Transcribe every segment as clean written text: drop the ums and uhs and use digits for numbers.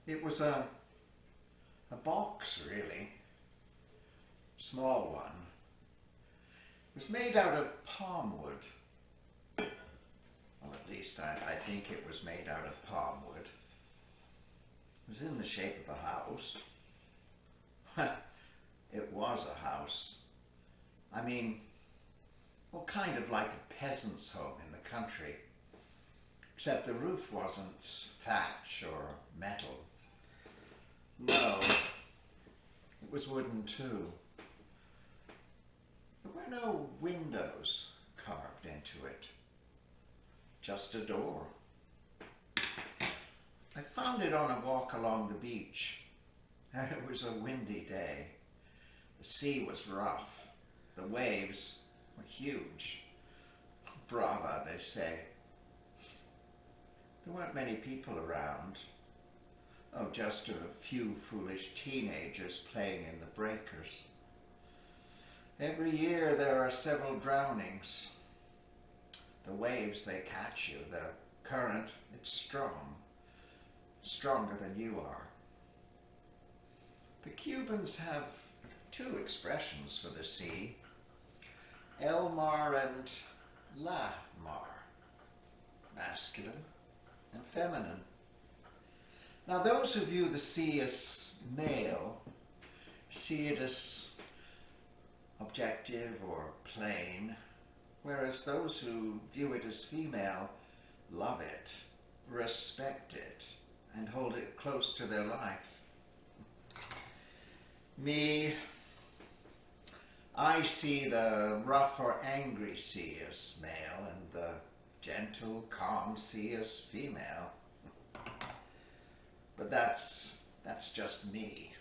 It was a box, really, small one. It was made out of palm wood. Well, at least I think it was made out of palm wood. It was in the shape of a house. It was a house. I mean, well, kind of like a peasant's home in the country, except the roof wasn't thatch or metal. No, it was wooden too. There were no windows carved into it, just a door. I found it on a walk along the beach. It was a windy day. The sea was rough. The waves were huge. Brava, they say. There weren't many people around. Oh, just a few foolish teenagers playing in the breakers. Every year there are several drownings. The waves, they catch you. The current, it's strong. Stronger than you are. The Cubans have two expressions for the sea, El Mar and La Mar, masculine and feminine. Now those who view the sea as male see it as objective or plain, whereas those who view it as female love it, respect it, and hold it close to their life. Me, I see the rough or angry sea as male and the gentle, calm sea as female. But that's just me.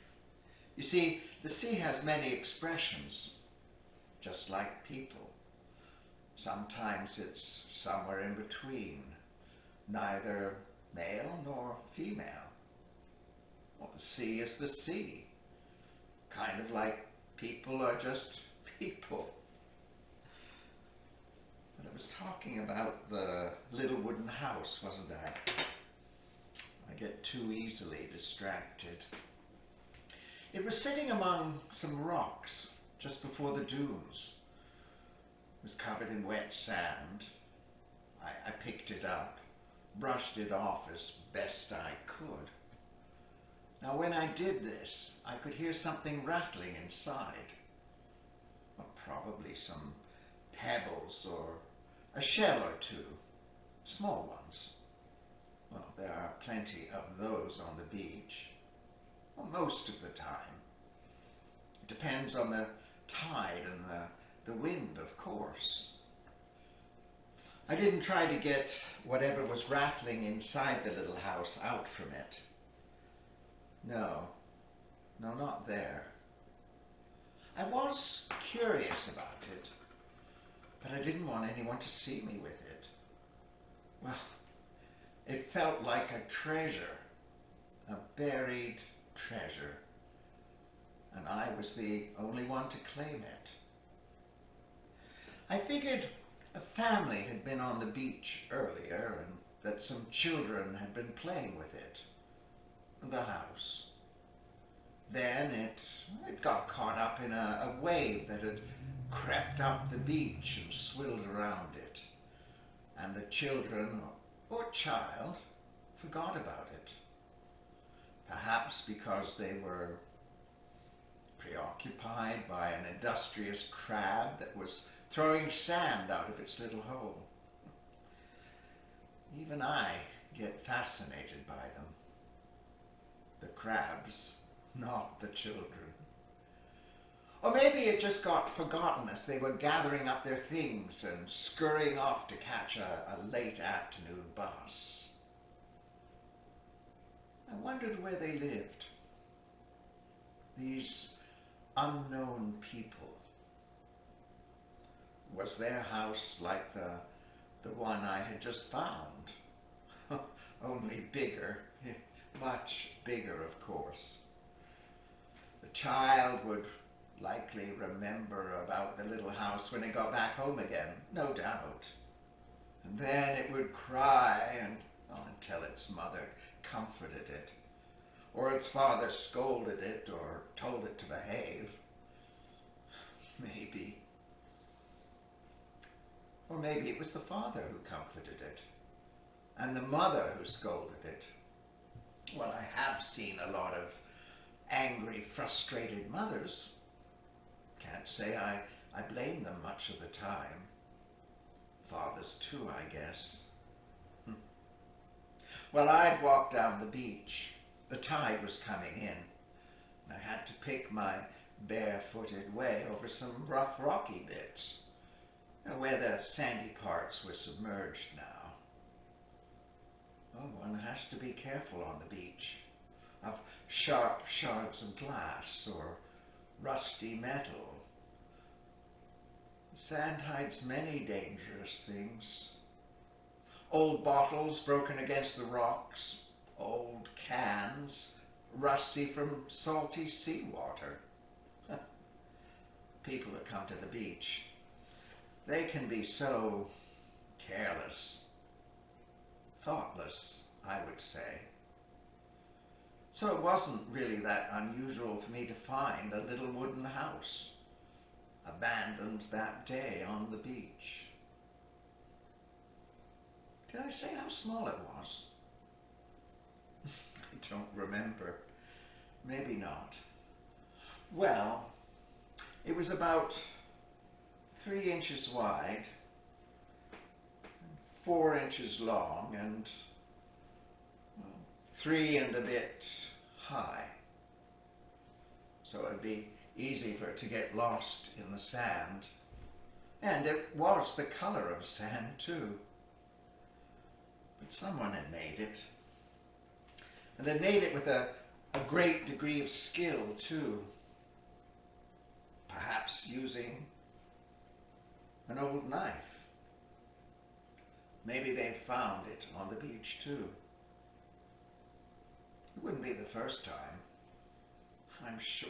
You see, the sea has many expressions, just like people. Sometimes it's somewhere in between, neither male nor female. Well, the sea is the sea, kind of like people are just people. But I was talking about the little wooden house, wasn't I? I get too easily distracted. It was sitting among some rocks just before the dunes. It was covered in wet sand. I picked it up, brushed it off as best I could. Now when I did this, I could hear something rattling inside. Well, probably some pebbles or a shell or two, small ones. Well, there are plenty of those on the beach. Well, most of the time. It depends on the tide and the wind, of course. I didn't try to get whatever was rattling inside the little house out from it. No, not there. I was curious about it, but I didn't want anyone to see me with it. Well, it felt like a treasure, a buried treasure, and I was the only one to claim it. I figured a family had been on the beach earlier and that some children had been playing with it, the house. Then it got caught up in a wave that had crept up the beach and swilled around it, and the children or child forgot about it. Perhaps because they were preoccupied by an industrious crab that was throwing sand out of its little hole. Even I get fascinated by them. The crabs, not the children. Or maybe it just got forgotten as they were gathering up their things and scurrying off to catch a late afternoon bus. I wondered where they lived. These unknown people. Was their house like the one I had just found? Only bigger, much bigger, of course. The child would likely remember about the little house when it got back home again, no doubt. And then it would cry until its mother comforted it. or its father scolded it or told it to behave. Maybe. Or maybe it was the father who comforted it, and the mother who scolded it. Well, I have seen a lot of angry, frustrated mothers. Can't say I blame them much of the time. Fathers too, I guess. Well, I'd walked down the beach. The tide was coming in, and I had to pick my barefooted way over some rough, rocky bits, where the sandy parts were submerged now. Oh, one has to be careful on the beach of sharp shards of glass or rusty metal. The sand hides many dangerous things. Old bottles broken against the rocks, old cans rusty from salty seawater. People that come to the beach, they can be so careless, thoughtless, I would say. So it wasn't really that unusual for me to find a little wooden house abandoned that day on the beach. Did I say how small it was? I don't remember. Maybe not. Well, it was about 3 inches wide, 4 inches long, and 3 and a bit high. So it'd be easy for it to get lost in the sand. And it was the color of sand too. But someone had made it. And they made it with a great degree of skill too. Perhaps using an old knife. Maybe they found it on the beach too. It wouldn't be the first time, I'm sure.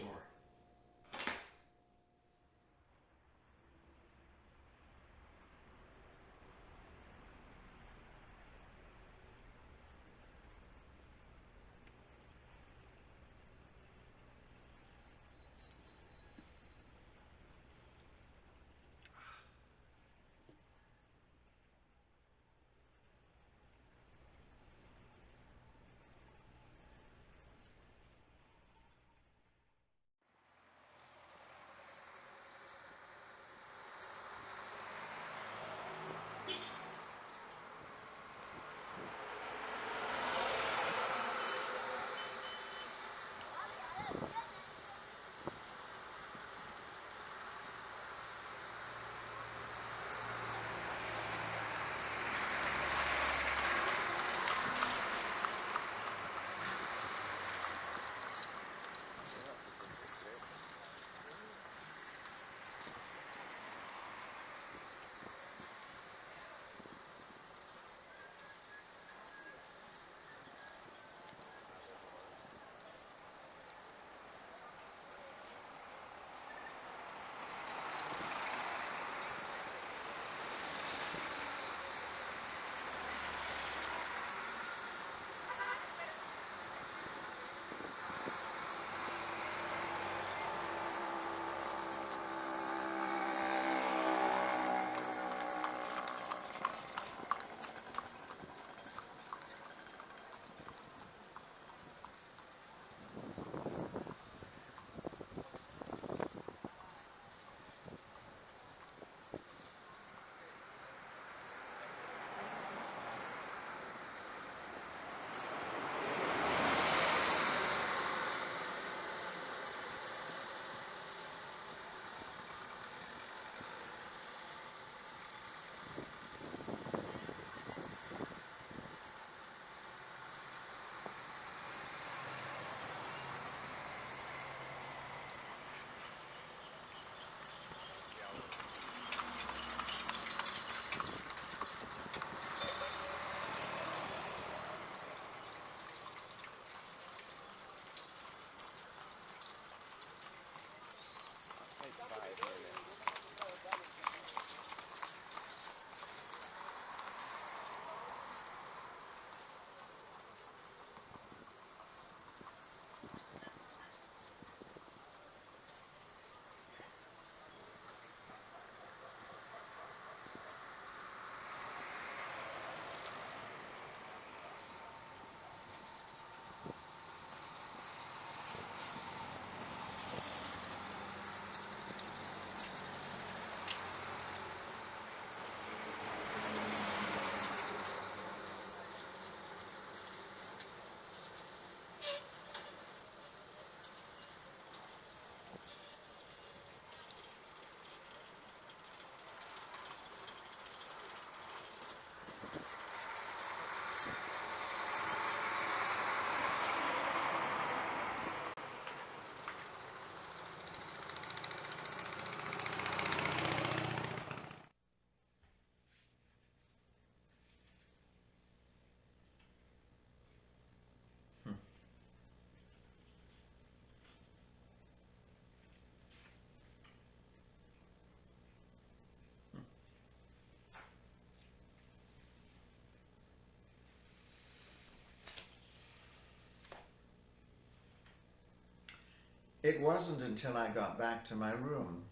It wasn't until I got back to my room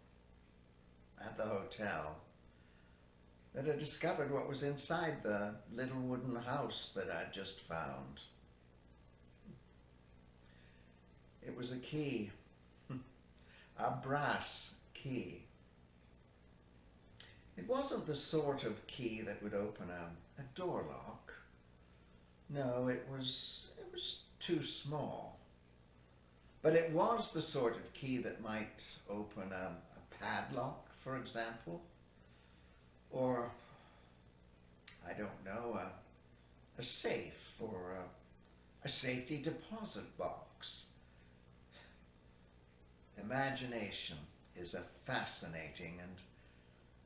at the hotel that I discovered what was inside the little wooden house that I'd just found. It was a key, a brass key. It wasn't the sort of key that would open a door lock. No, it was too small. But it was the sort of key that might open a padlock, for example, or, I don't know, a safe or a safety deposit box. Imagination is a fascinating and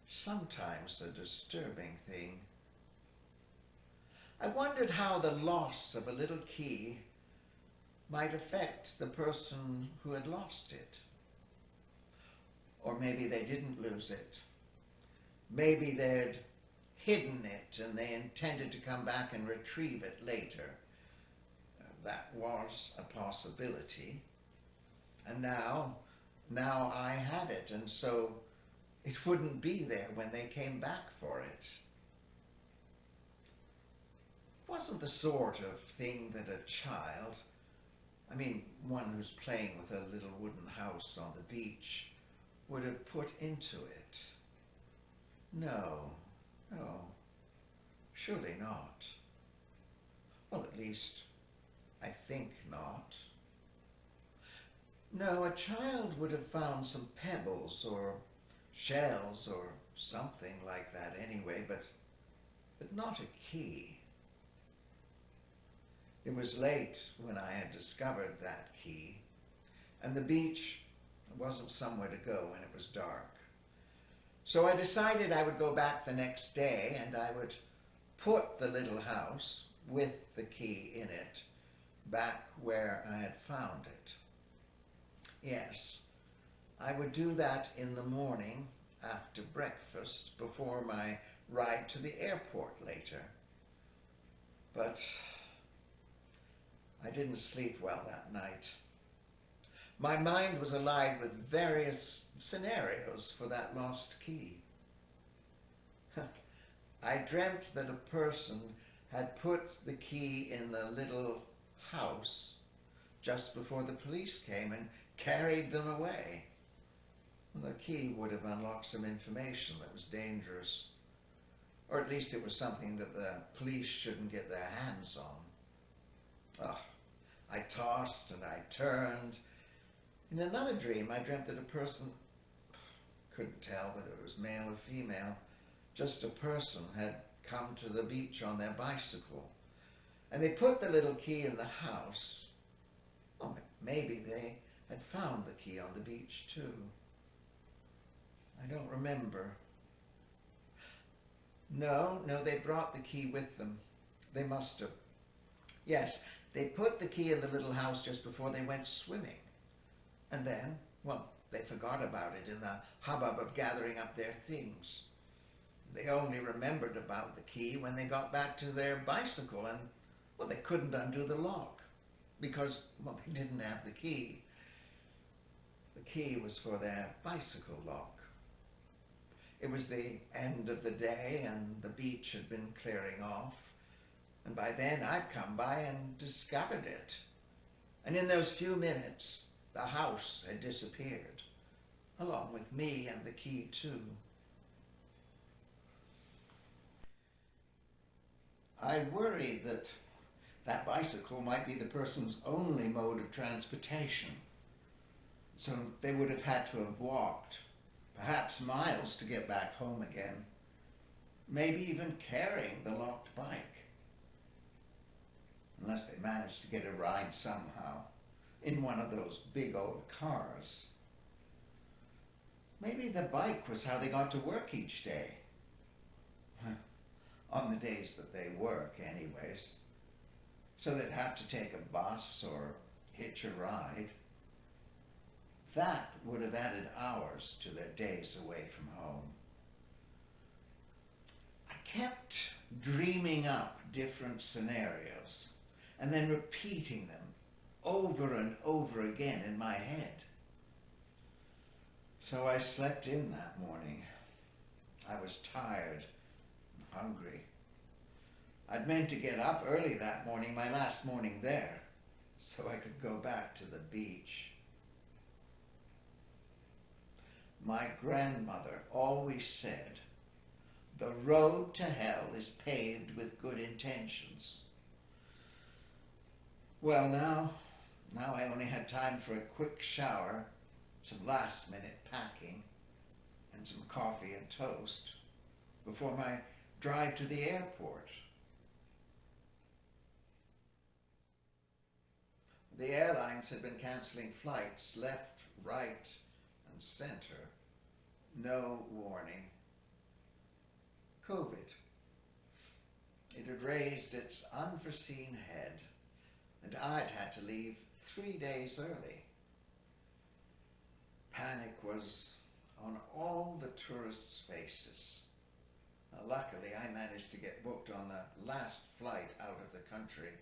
sometimes a disturbing thing. I wondered how the loss of a little key might affect the person who had lost it. Or maybe they didn't lose it. Maybe they'd hidden it and they intended to come back and retrieve it later. That was a possibility. And now I had it, and so it wouldn't be there when they came back for it. It wasn't the sort of thing that a child, I mean, one who's playing with a little wooden house on the beach, would have put into it. No, surely not. Well, at least, I think not. No, a child would have found some pebbles or shells or something like that anyway, but not a key. It was late when I had discovered that key, and the beach wasn't somewhere to go when it was dark. So I decided I would go back the next day and I would put the little house with the key in it back where I had found it. Yes, I would do that in the morning after breakfast before my ride to the airport later. But I didn't sleep well that night. My mind was alive with various scenarios for that lost key. I dreamt that a person had put the key in the little house just before the police came and carried them away. The key would have unlocked some information that was dangerous, or at least it was something that the police shouldn't get their hands on. Oh, I tossed and I turned. In another dream, I dreamt that a person, couldn't tell whether it was male or female, just a person had come to the beach on their bicycle. And they put the little key in the house. Well, maybe they had found the key on the beach too. I don't remember. No, they brought the key with them. They must have. Yes, they put the key in the little house just before they went swimming. And then, well, they forgot about it in the hubbub of gathering up their things. They only remembered about the key when they got back to their bicycle and, well, they couldn't undo the lock because, well, they didn't have the key. The key was for their bicycle lock. It was the end of the day and the beach had been clearing off. And by then I'd come by and discovered it. And in those few minutes, the house had disappeared, along with me and the key too. I worried that that bicycle might be the person's only mode of transportation. So they would have had to have walked, perhaps miles to get back home again, maybe even carrying the locked bike. Unless they managed to get a ride somehow in one of those big old cars. Maybe the bike was how they got to work each day. On the days that they work, anyways. So they'd have to take a bus or hitch a ride. That would have added hours to their days away from home. I kept dreaming up different scenarios and then repeating them over and over again in my head. So I slept in that morning. I was tired and hungry. I'd meant to get up early that morning, my last morning there, so I could go back to the beach. My grandmother always said, "The road to hell is paved with good intentions." Well, now I only had time for a quick shower, some last-minute packing, and some coffee and toast before my drive to the airport. The airlines had been canceling flights left, right, and center. No warning. COVID. It had raised its unforeseen head, and I'd had to leave 3 days early. Panic was on all the tourists' faces. Luckily, I managed to get booked on the last flight out of the country.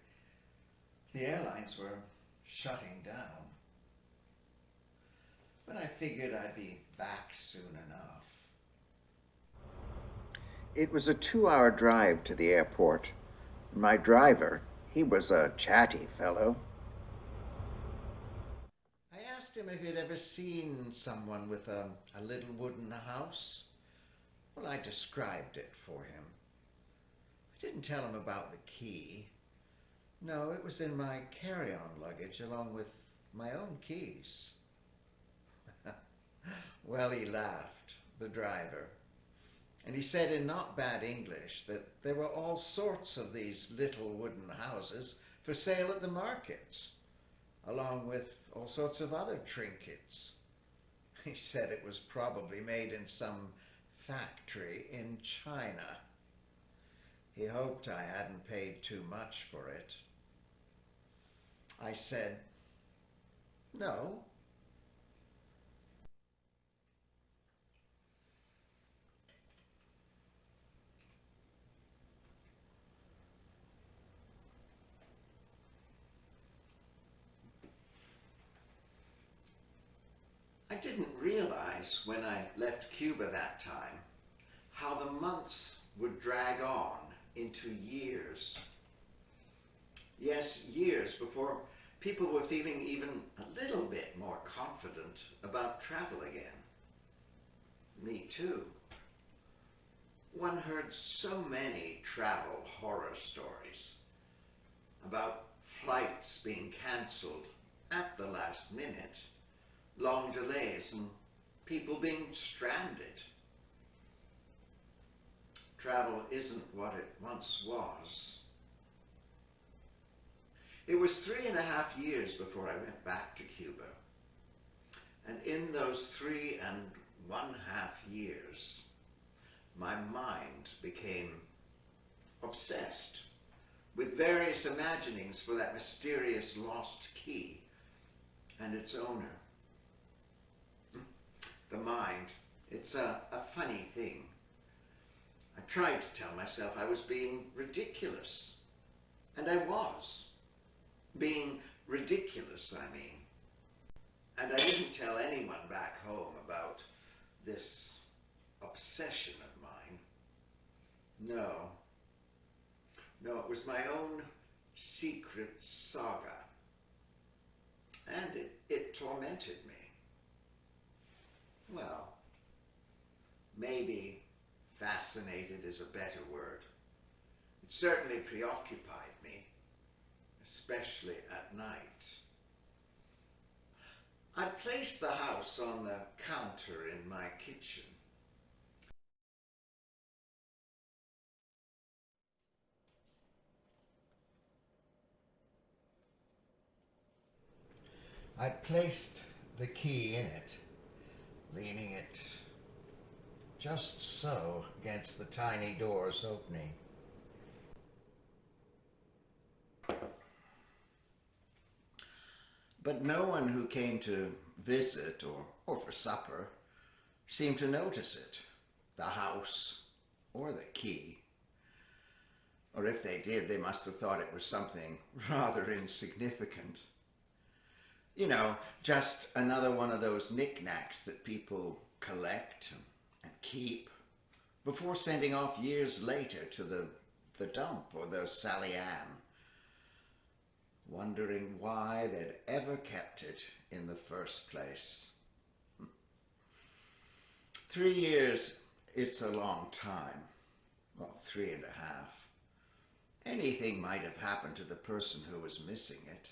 The airlines were shutting down, but I figured I'd be back soon enough. It was a 2-hour drive to the airport. My driver, he was a chatty fellow. I asked him if he'd ever seen someone with a little wooden house. Well, I described it for him. I didn't tell him about the key. No, it was in my carry-on luggage along with my own keys. Well, he laughed, the driver, and he said in not bad English that there were all sorts of these little wooden houses for sale at the markets, along with all sorts of other trinkets. He said it was probably made in some factory in China. He hoped I hadn't paid too much for it. I said, "No." I didn't realize when I left Cuba that time how the months would drag on into years. Yes, years before people were feeling even a little bit more confident about travel again. Me too. One heard so many travel horror stories about flights being cancelled at the last minute, long delays, and people being stranded. Travel isn't what it once was. It was 3.5 years before I went back to Cuba. And in those 3.5 years, my mind became obsessed with various imaginings for that mysterious lost key and its owner. The mind, it's a funny thing. I tried to tell myself I was being ridiculous, and I was. Being ridiculous, I mean. And I didn't tell anyone back home about this obsession of mine. No, it was my own secret saga. And it tormented me. Well, maybe fascinated is a better word. It certainly preoccupied me, especially at night. I placed the house on the counter in my kitchen. I placed the key in it, leaning it just so against the tiny door's opening. But no one who came to visit or for supper seemed to notice it, the house or the key. Or if they did, they must have thought it was something rather insignificant. You know, just another one of those knickknacks that people collect and keep before sending off years later to the dump or the Sally Ann, wondering why they'd ever kept it in the first place. 3 years is a long time. Well, 3.5. Anything might have happened to the person who was missing it.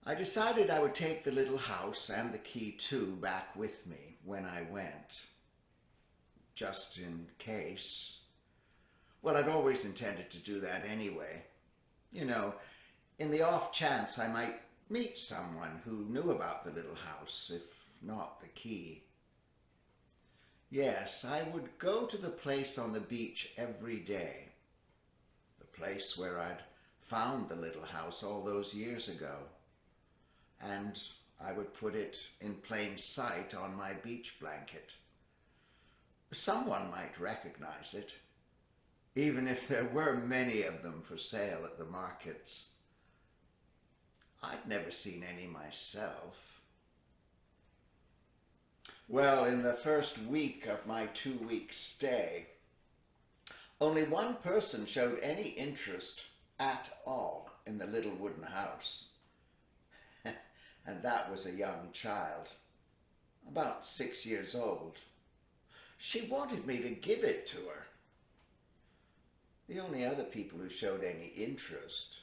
I decided I would take the little house and the key too back with me when I went, just in case. Well, I'd always intended to do that anyway. You know, in the off chance I might meet someone who knew about the little house, if not the key. Yes, I would go to the place on the beach every day, the place where I'd found the little house all those years ago, and I would put it in plain sight on my beach blanket. Someone might recognize it, even if there were many of them for sale at the markets. I'd never seen any myself. Well, in the first week of my 2-week stay, only one person showed any interest at all in the little wooden house. And that was a young child, about 6 years old. She wanted me to give it to her. The only other people who showed any interest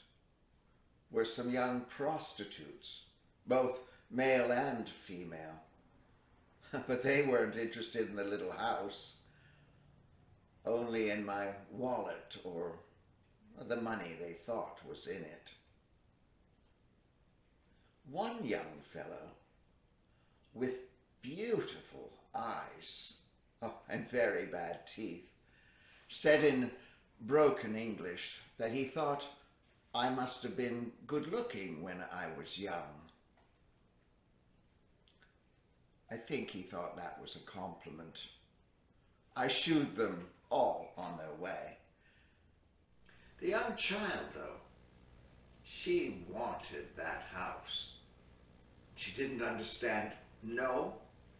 were some young prostitutes, both male and female. But they weren't interested in the little house, only in my wallet or the money they thought was in it. One young fellow with beautiful eyes, and very bad teeth, said in broken English that he thought I must have been good looking when I was young. I think he thought that was a compliment. I shooed them all on their way. The young child, though, she wanted that house. She didn't understand no,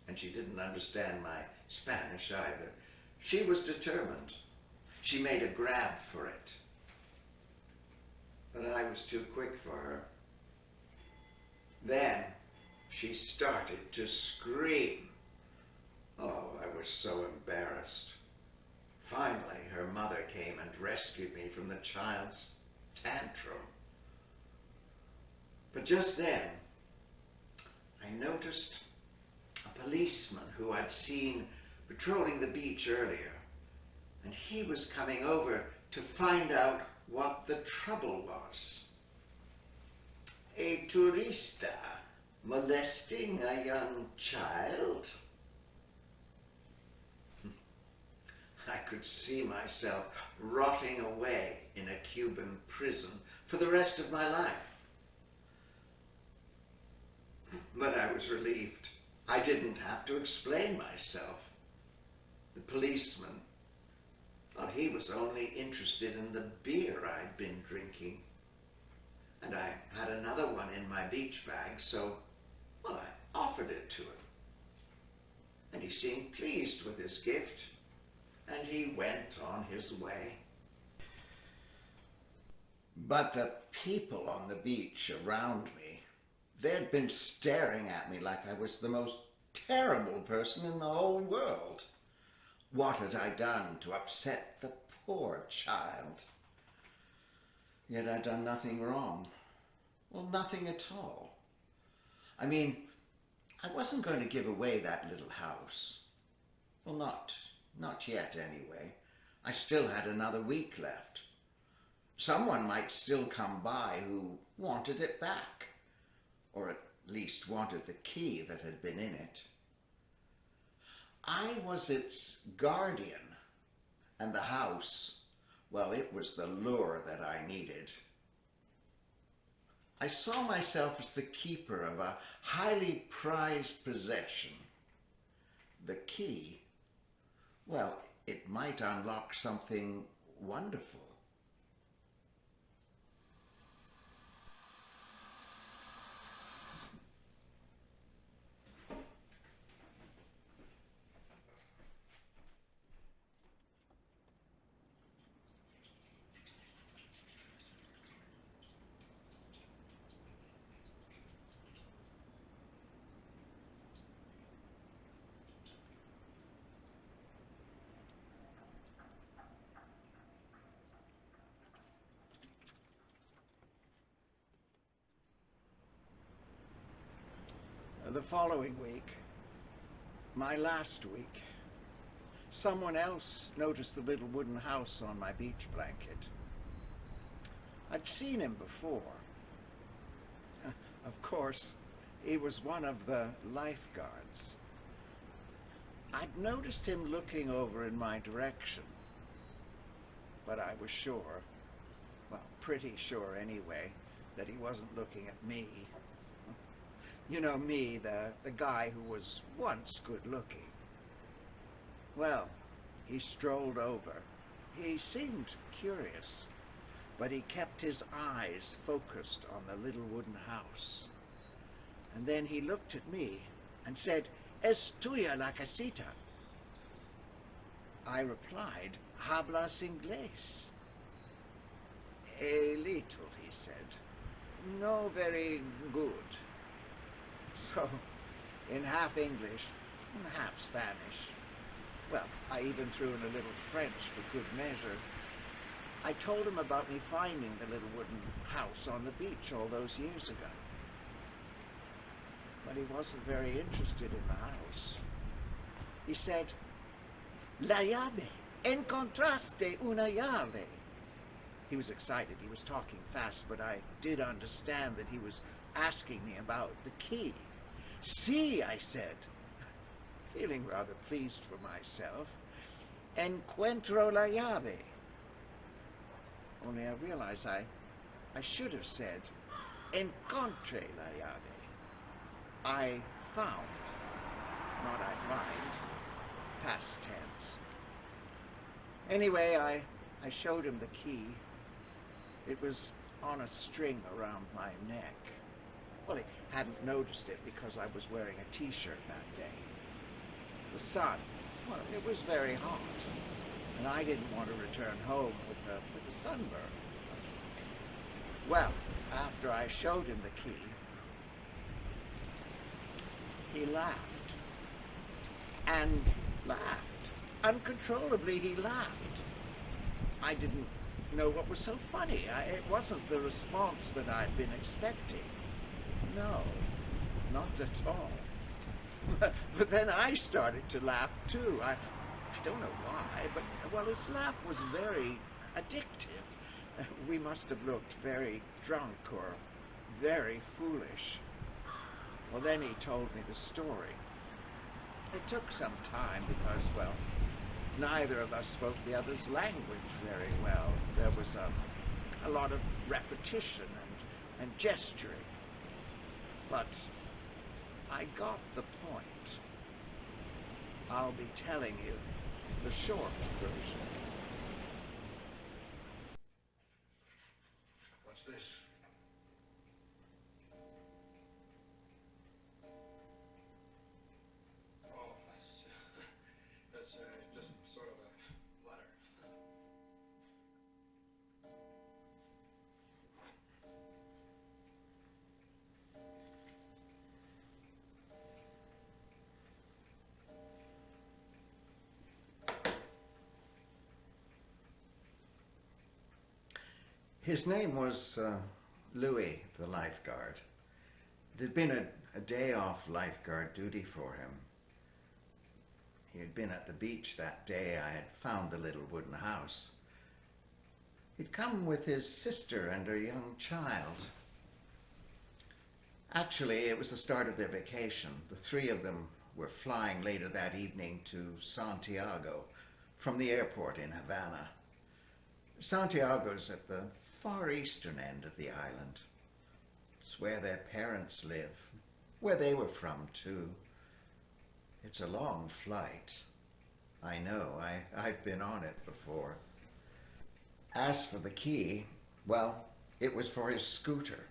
and she didn't understand my Spanish either. She was determined. She made a grab for it. But I was too quick for her. Then she started to scream. Oh, I was so embarrassed. Finally, her mother came and rescued me from the child's tantrum. But just then, I noticed a policeman who I'd seen patrolling the beach earlier, and he was coming over to find out what the trouble was. A turista molesting a young child? I could see myself rotting away in a Cuban prison for the rest of my life. But I was relieved. I didn't have to explain myself. The policeman thought he was only interested in the beer I'd been drinking. And I had another one in my beach bag, so, well, I offered it to him. And he seemed pleased with his gift, and he went on his way. But the people on the beach around me, they'd been staring at me like I was the most terrible person in the whole world. What had I done to upset the poor child? Yet I'd done nothing wrong. Well, nothing at all. I mean, I wasn't going to give away that little house. Well, not yet anyway. I still had another week left. Someone might still come by who wanted it back, or at least wanted the key that had been in it. I was its guardian, and the house, well, it was the lure that I needed. I saw myself as the keeper of a highly prized possession. The key, well, it might unlock something wonderful. The following week, my last week, someone else noticed the little wooden house on my beach blanket. I'd seen him before. Of course, he was one of the lifeguards. I'd noticed him looking over in my direction, but I was sure, well, pretty sure anyway, that he wasn't looking at me. You know me, the guy who was once good looking. Well, he strolled over. He seemed curious, but he kept his eyes focused on the little wooden house. And then he looked at me and said, "Es tuya la casita." I replied, "Hablas inglés?" "A little," he said. "No very good." So, in half English, half Spanish, well, I even threw in a little French for good measure, I told him about me finding the little wooden house on the beach all those years ago. But he wasn't very interested in the house. He said, "La llave, encontraste una llave." He was excited. He was talking fast, but I did understand that he was asking me about the key. "Sí," I said, feeling rather pleased for myself. "Encuentro la llave." Only I realized I should have said, "Encontré la llave." I found, not I find, past tense. Anyway, I showed him the key. It was on a string around my neck. Well, he hadn't noticed it because I was wearing a t-shirt that day. The sun, well, it was very hot, and I didn't want to return home with a sunburn. Well, after I showed him the key, he laughed. And laughed. Uncontrollably, he laughed. I didn't know what was so funny. It wasn't the response that I'd been expecting. No, not at all. But then I started to laugh too. I don't know why, but, well, his laugh was very addictive. We must have looked very drunk or very foolish. Well, then he told me the story. It took some time because, well, neither of us spoke the other's language very well. There was a lot of repetition and gesturing. But I got the point. I'll be telling you the short version. What's this? Oh, that's just sort of a letter. His name was Louis, the lifeguard. It had been a day off lifeguard duty for him. He had been at the beach that day I had found the little wooden house. He'd come with his sister and her young child. Actually, it was the start of their vacation. The three of them were flying later that evening to Santiago from the airport in Havana. Santiago's at the far eastern end of the island. It's where their parents live, where they were from too. It's a long flight. I know, I've been on it before. As for the key, well, it was for his scooter.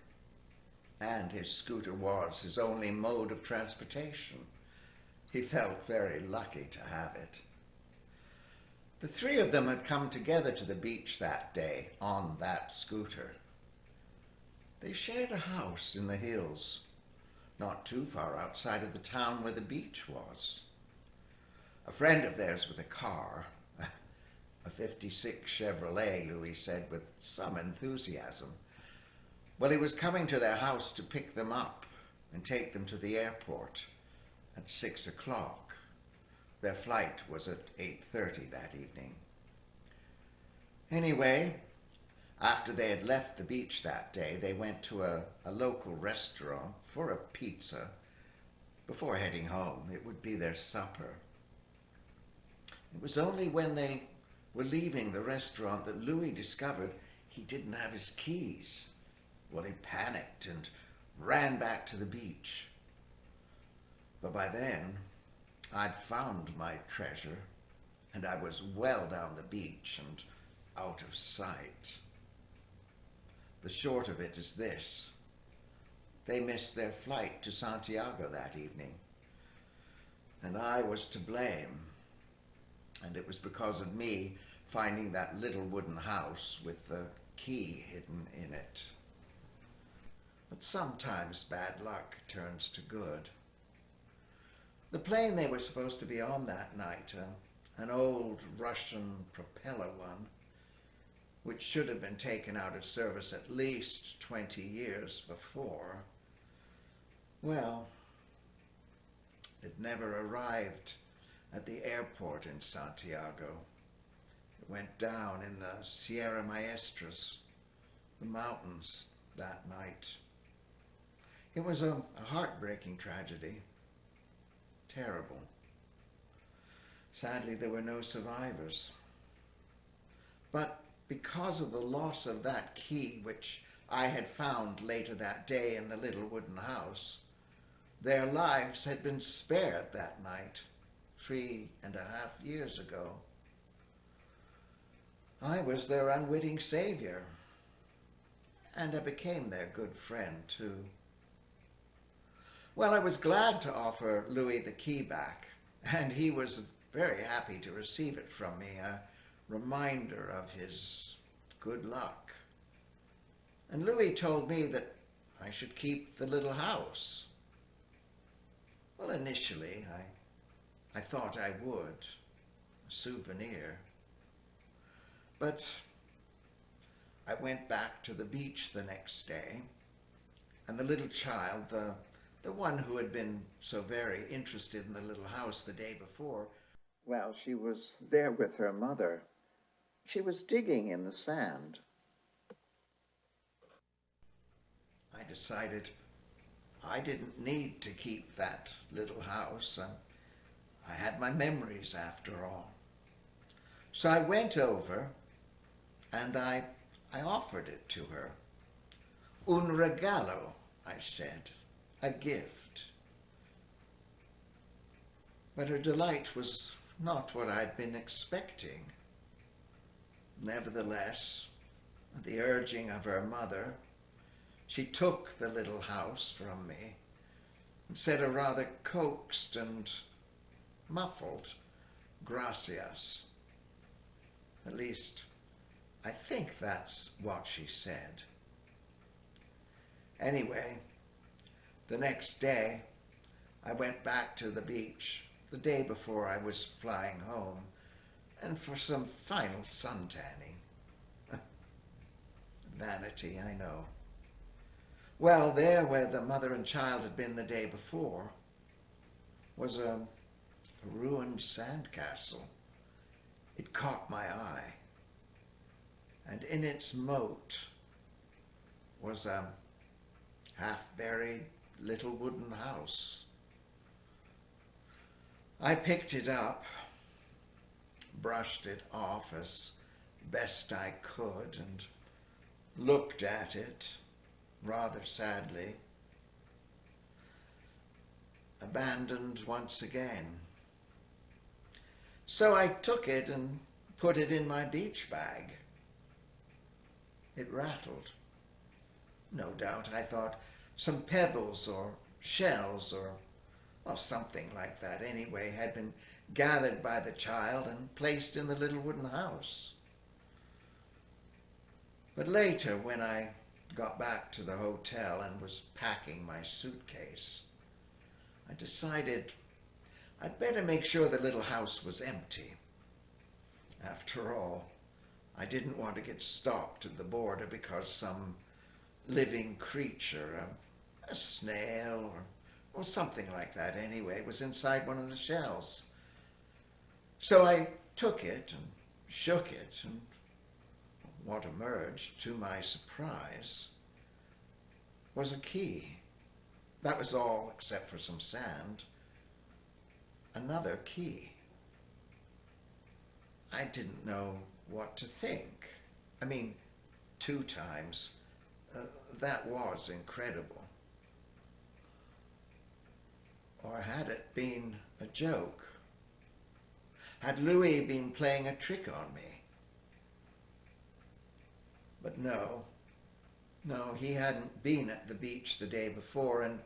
And his scooter was his only mode of transportation. He felt very lucky to have it. The three of them had come together to the beach that day on that scooter. They shared a house in the hills, not too far outside of the town where the beach was. A friend of theirs with a car, a '56 Chevrolet, Louis said with some enthusiasm. Well, he was coming to their house to pick them up. and take them to the airport at 6 o'clock. Their flight was at 8:30 that evening. Anyway, after they had left the beach that day, they went to a local restaurant for a pizza before heading home. It would be their supper. It was only when they were leaving the restaurant that Louis discovered he didn't have his keys. Well, he panicked and ran back to the beach. But by then, I'd found my treasure, and I was well down the beach and out of sight. The short of it is this: they missed their flight to Santiago that evening, and I was to blame. And it was because of me finding that little wooden house with the key hidden in it. But sometimes bad luck turns to good. The plane they were supposed to be on that night, an old Russian propeller one, which should have been taken out of service at least 20 years before, well, it never arrived at the airport in Santiago. It went down in the Sierra Maestras, the mountains, that night. It was a heartbreaking tragedy. Terrible. Sadly, there were no survivors. But because of the loss of that key, which I had found later that day in the little wooden house, their lives had been spared that night, 3.5 years ago. I was their unwitting savior, and I became their good friend too. Well, I was glad to offer Louis the key back, and he was very happy to receive it from me, a reminder of his good luck. And Louis told me that I should keep the little house. Well, initially, I thought I would, a souvenir. But I went back to the beach the next day, and the little child, the one who had been so very interested in the little house the day before, well, she was there with her mother. She was digging in the sand. I decided I didn't need to keep that little house. I had my memories after all. So I went over and I offered it to her. Un regalo, I said, a gift. But her delight was not what I'd been expecting. Nevertheless, at the urging of her mother, she took the little house from me and said a rather coaxed and muffled gracias. At least, I think that's what she said. Anyway, the next day, I went back to the beach the day before I was flying home, and for some final suntanning. Vanity, I know. Well, there where the mother and child had been the day before was a ruined sandcastle. It caught my eye, and in its moat was a half-buried little wooden house. I picked it up, brushed it off as best I could, and looked at it rather sadly. Abandoned once again. So I took it and put it in my beach bag. It rattled. No doubt, I thought, some pebbles or shells or well, something like that anyway had been gathered by the child and placed in the little wooden house. But later, when I got back to the hotel and was packing my suitcase, I decided I'd better make sure the little house was empty. After all, I didn't want to get stopped at the border because some living creature, a snail or something like that anyway. It was inside one of the shells. So I took it and shook it, and what emerged, to my surprise, was a key. That was all except for some sand. Another key. I didn't know what to think. I mean, 2 times. That was incredible. Or had it been a joke? Had Louis been playing a trick on me? But no, he hadn't been at the beach the day before, and,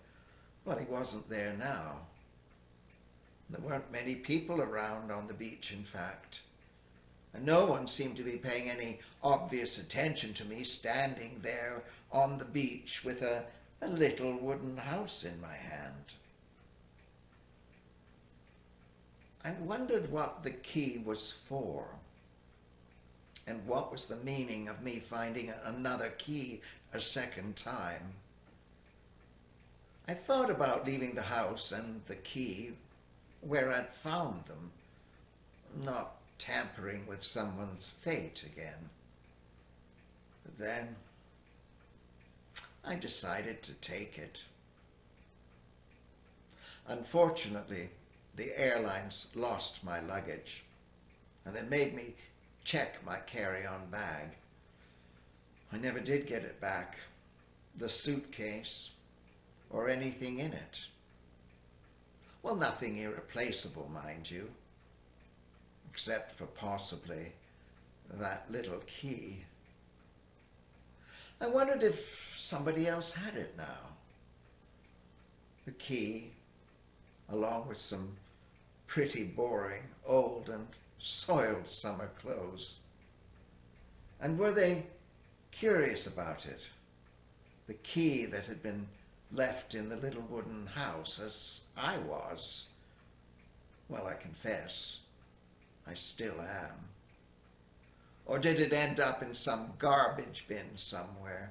well, he wasn't there now. There weren't many people around on the beach, in fact. And no one seemed to be paying any obvious attention to me standing there on the beach with a little wooden house in my hand. I wondered what the key was for, and what was the meaning of me finding another key a second time. I thought about leaving the house and the key where I'd found them, not tampering with someone's fate again. But then I decided to take it. Unfortunately, the airlines lost my luggage, and they made me check my carry-on bag. I never did get it back, the suitcase or anything in it. Well, nothing irreplaceable, mind you, except for possibly that little key. I wondered if somebody else had it now. The key, along with some pretty boring, old and soiled summer clothes. And were they curious about it? The key that had been left in the little wooden house, as I was. Well, I confess, I still am. Or did it end up in some garbage bin somewhere?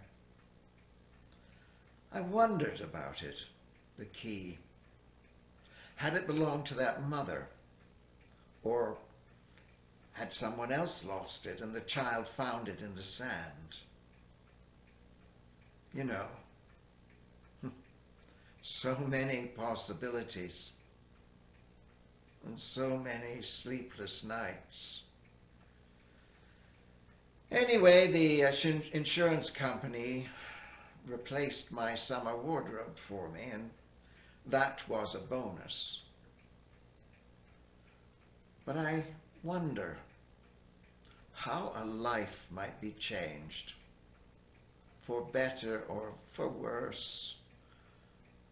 I wondered about it, the key. Had it belonged to that mother? Or had someone else lost it and the child found it in the sand? You know, so many possibilities and so many sleepless nights. Anyway, the insurance company replaced my summer wardrobe for me, and that was a bonus. But I wonder how a life might be changed, for better or for worse,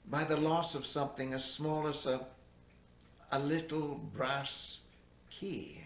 by the loss of something as small as a little brass key.